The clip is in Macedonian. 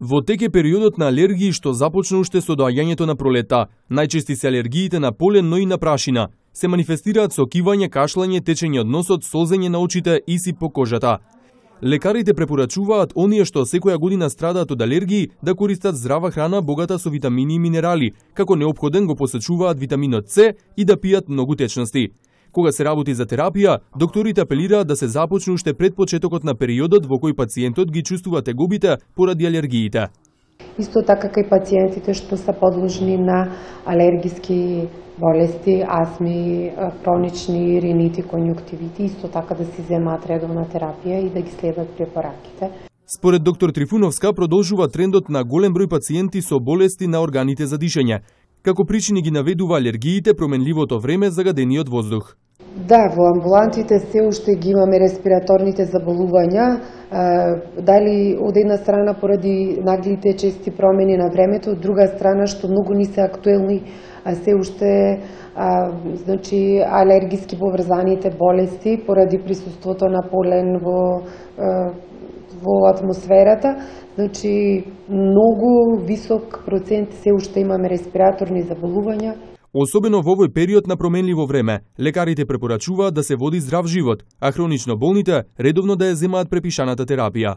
Во тек е периодот на алергии што започна уште со доаѓањето на пролета. Најчести се алергиите на полен, но и на прашина. Се манифестираат со кивање, кашлање, течење од носот, солзење на очите и сип по кожата. Лекарите препорачуваат оние што секоја година страдаат од алергии да користат здрава храна богата со витамини и минерали, како неопходен го посечуваат витаминот С и да пијат многу течности. Кога се работи за терапија, докторите апелираат да се започне уште пред почетокот на периодот во кој пациентот ги чувствува тегобите поради алергиите. Исто така кај пациентите што се подложни на алергиски болести, астми, хронични ринити, конјуктивити, исто така да си земаат редовна терапија и да ги следат препораките. Според доктор Трифуновска продолжува трендот на голем број пациенти со болести на органите за дишење. Како причини ги наведува алергиите, променливото време, загадениот воздух. Да, во амбулантите се уште ги имаме респираторните заболувања, дали од една страна поради наглите чести промени на времето, од друга страна што многу не се актуелни се уште значи алергиски поврзаните болести поради присуството на полен во атмосферата, значи многу висок процент се уште имаме респираторни заболувања. Особено во овој период на променливо време, лекарите препорачуваат да се води здрав живот, а хронично болните редовно да ја земаат препишаната терапија.